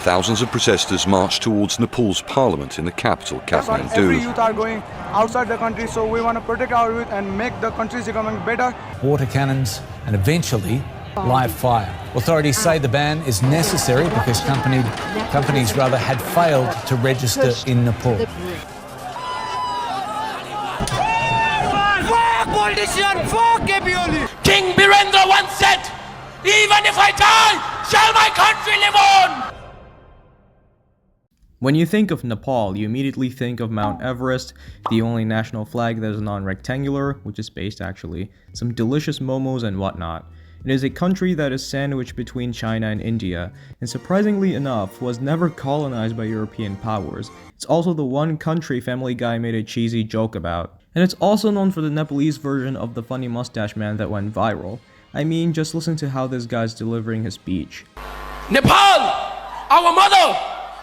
Thousands of protesters marched towards Nepal's parliament in the capital, Kathmandu. Every youth are going outside the country, so we want to protect our youth and make the country's economy better. Water cannons and eventually live fire. Authorities say the ban is necessary because companies had failed to register in Nepal. King Birendra once said, "Even if I die, shall my country live on?" When you think of Nepal, you immediately think of Mount Everest, the only national flag that is non-rectangular, which is based actually, some delicious momos and whatnot. It is a country that is sandwiched between China and India, and surprisingly enough, was never colonized by European powers. It's also the one country Family Guy made a cheesy joke about. And it's also known for the Nepalese version of the funny mustache man that went viral. I mean, just listen to how this guy's delivering his speech. Nepal, our mother,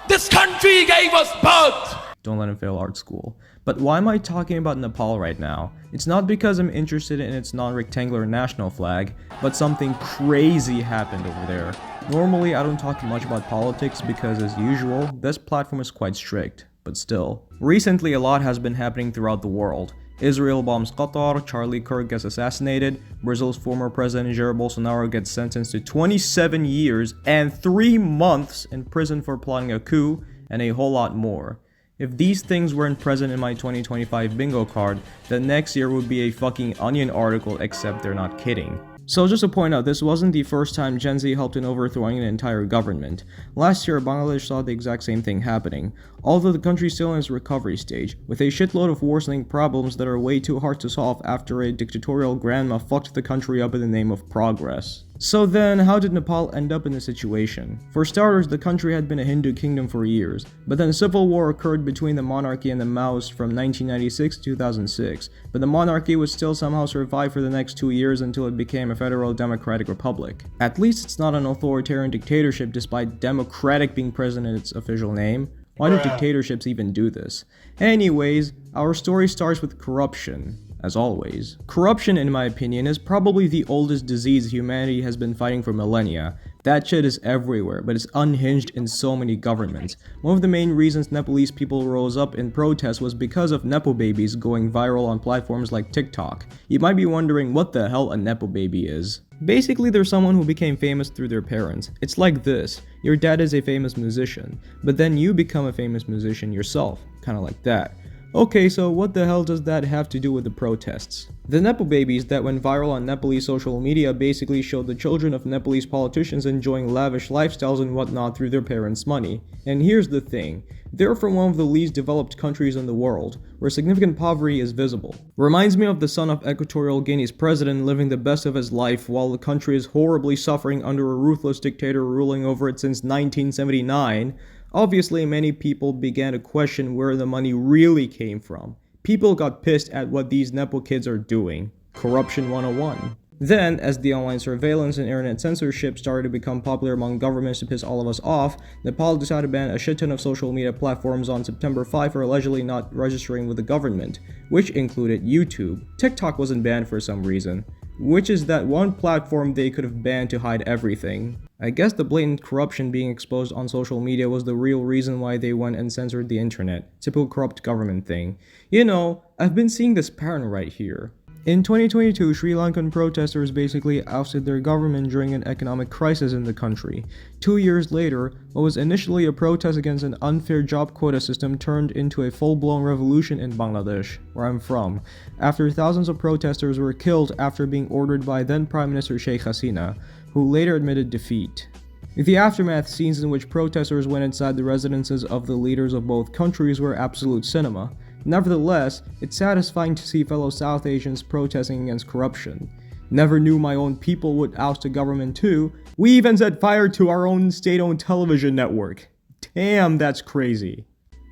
this country gave us birth. Don't let him fail art school. But why am I talking about Nepal right now? It's not because I'm interested in its non-rectangular national flag, but something crazy happened over there. Normally, I don't talk much about politics because, as usual, this platform is quite strict, but still. Recently, a lot has been happening throughout the world. Israel bombs Qatar, Charlie Kirk gets assassinated, Brazil's former president Jair Bolsonaro gets sentenced to 27 years and 3 months in prison for plotting a coup, and a whole lot more. If these things weren't present in my 2025 bingo card, then next year would be a fucking Onion article, except they're not kidding. So just to point out, this wasn't the first time Gen Z helped in overthrowing an entire government. Last year, Bangladesh saw the exact same thing happening, although the country's still in its recovery stage, with a shitload of worsening problems that are way too hard to solve after a dictatorial grandma fucked the country up in the name of progress. So then, how did Nepal end up in this situation? For starters, the country had been a Hindu kingdom for years, but then civil war occurred between the monarchy and the Maoists from 1996 to 2006, but the monarchy would still somehow survive for the next 2 years until it became a federal democratic republic. At least it's not an authoritarian dictatorship despite democratic being present in its official name. Why do dictatorships even do this? Anyways, our story starts with corruption. As always. Corruption, in my opinion, is probably the oldest disease humanity has been fighting for millennia. That shit is everywhere, but it's unhinged in so many governments. One of the main reasons Nepalese people rose up in protest was because of Nepo babies going viral on platforms like TikTok. You might be wondering what the hell a Nepo baby is. Basically, they're someone who became famous through their parents. It's like this. Your dad is a famous musician, but then you become a famous musician yourself. Kinda like that. Okay, so what the hell does that have to do with the protests? The Nepo babies that went viral on Nepalese social media basically showed the children of Nepalese politicians enjoying lavish lifestyles and whatnot through their parents' money. And here's the thing, they're from one of the least developed countries in the world, where significant poverty is visible. Reminds me of the son of Equatorial Guinea's president living the best of his life while the country is horribly suffering under a ruthless dictator ruling over it since 1979. Obviously, many people began to question where the money really came from. People got pissed at what these Nepo kids are doing. Corruption 101. Then, as the online surveillance and internet censorship started to become popular among governments to piss all of us off, Nepal decided to ban a shit ton of social media platforms on September 5 for allegedly not registering with the government, which included YouTube. TikTok wasn't banned for some reason, which is that one platform they could have banned to hide everything. I guess the blatant corruption being exposed on social media was the real reason why they went and censored the internet. Typical corrupt government thing. You know, I've been seeing this pattern right here. In 2022, Sri Lankan protesters basically ousted their government during an economic crisis in the country. 2 years later, what was initially a protest against an unfair job quota system turned into a full-blown revolution in Bangladesh, where I'm from, after thousands of protesters were killed after being ordered by then Prime Minister Sheikh Hasina, who later admitted defeat. The aftermath scenes in which protesters went inside the residences of the leaders of both countries were absolute cinema. Nevertheless, it's satisfying to see fellow South Asians protesting against corruption. Never knew my own people would oust a government too. We even set fire to our own state-owned television network. Damn, that's crazy.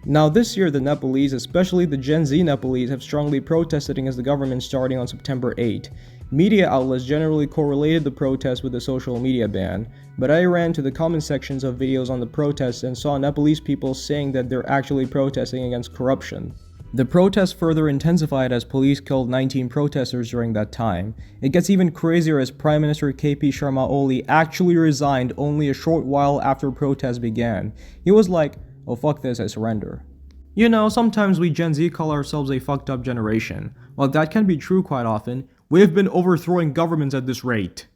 Now this year, the Nepalese, especially the Gen Z Nepalese, have strongly protested against the government starting on September 8. Media outlets generally correlated the protest with the social media ban, but I ran to the comment sections of videos on the protests and saw Nepalese people saying that they're actually protesting against corruption. The protests further intensified as police killed 19 protesters during that time. It gets even crazier as Prime Minister KP Sharma Oli actually resigned only a short while after protests began. He was like, "Oh fuck this, I surrender." You know, sometimes we Gen Z call ourselves a fucked up generation. While that can be true quite often, we've been overthrowing governments at this rate.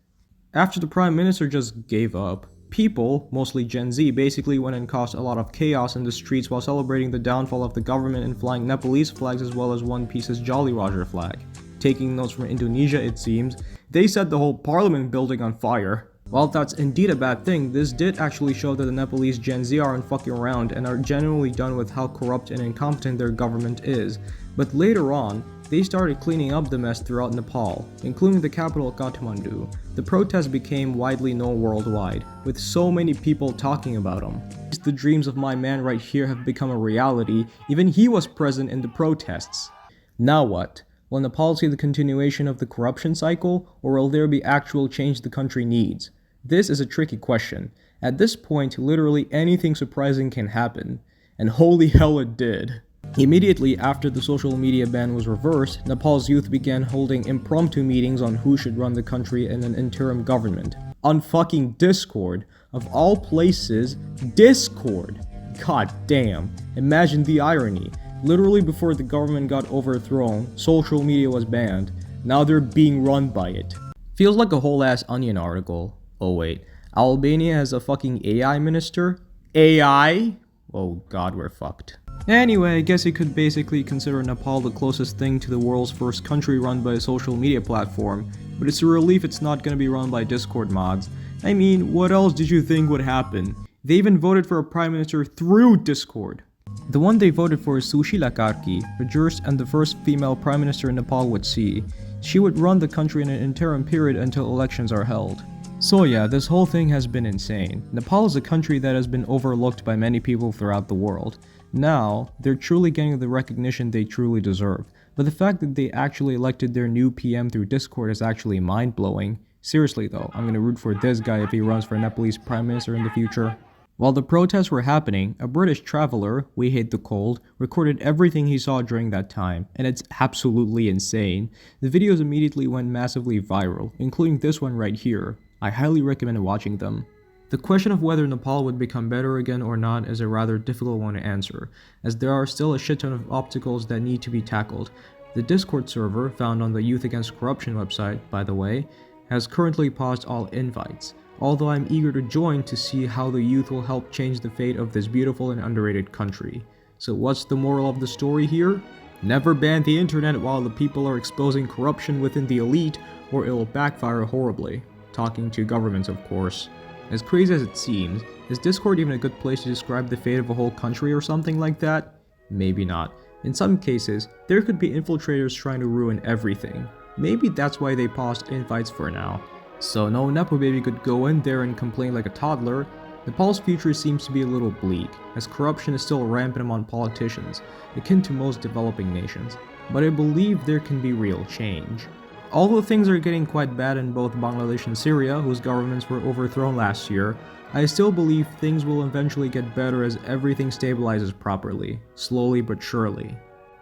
After the Prime Minister just gave up, people, mostly Gen Z, basically went and caused a lot of chaos in the streets while celebrating the downfall of the government and flying Nepalese flags as well as One Piece's Jolly Roger flag. Taking notes from Indonesia, it seems, they set the whole parliament building on fire. While that's indeed a bad thing, this did actually show that the Nepalese Gen Z aren't fucking around and are genuinely done with how corrupt and incompetent their government is. But later on, they started cleaning up the mess throughout Nepal, including the capital Kathmandu. The protests became widely known worldwide, with so many people talking about them. The dreams of my man right here have become a reality, even he was present in the protests. Now what? Will Nepal see the continuation of the corruption cycle, or will there be actual change the country needs? This is a tricky question. At this point, literally anything surprising can happen. And holy hell it did. Immediately after the social media ban was reversed, Nepal's youth began holding impromptu meetings on who should run the country in an interim government. On fucking Discord. Of all places, Discord! God damn. Imagine the irony. Literally before the government got overthrown, social media was banned. Now they're being run by it. Feels like a whole ass Onion article. Oh wait, Albania has a fucking AI minister? AI? Oh god, we're fucked. Anyway, I guess you could basically consider Nepal the closest thing to the world's first country run by a social media platform, but it's a relief it's not gonna be run by Discord mods. I mean, what else did you think would happen? They even voted for a prime minister through Discord. The one they voted for is Sushila Karki, the jurist and the first female prime minister Nepal would see. She would run the country in an interim period until elections are held. So yeah, this whole thing has been insane. Nepal is a country that has been overlooked by many people throughout the world. Now, they're truly getting the recognition they truly deserve. But the fact that they actually elected their new PM through Discord is actually mind-blowing. Seriously though, I'm gonna root for this guy if he runs for Nepalese Prime Minister in the future. While the protests were happening, a British traveler, We Hate the Cold, recorded everything he saw during that time, and it's absolutely insane. The videos immediately went massively viral, including this one right here. I highly recommend watching them. The question of whether Nepal would become better again or not is a rather difficult one to answer, as there are still a shit ton of obstacles that need to be tackled. The Discord server, found on the Youth Against Corruption website, by the way, has currently paused all invites, although I'm eager to join to see how the youth will help change the fate of this beautiful and underrated country. So what's the moral of the story here? Never ban the internet while the people are exposing corruption within the elite, or it will backfire horribly. Talking to governments, of course. As crazy as it seems, is Discord even a good place to describe the fate of a whole country or something like that? Maybe not. In some cases, there could be infiltrators trying to ruin everything. Maybe that's why they paused invites for now. So no Nepo baby could go in there and complain like a toddler. Nepal's future seems to be a little bleak, as corruption is still rampant among politicians, akin to most developing nations. But I believe there can be real change. Although things are getting quite bad in both Bangladesh and Syria, whose governments were overthrown last year, I still believe things will eventually get better as everything stabilizes properly, slowly but surely.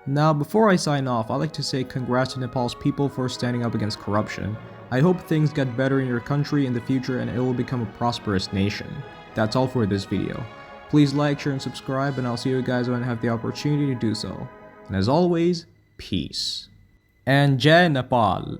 Now, before I sign off, I'd like to say congrats to Nepal's people for standing up against corruption. I hope things get better in your country in the future and it will become a prosperous nation. That's all for this video. Please like, share, and subscribe, and I'll see you guys when I have the opportunity to do so. And as always, peace. And Jai Nepal!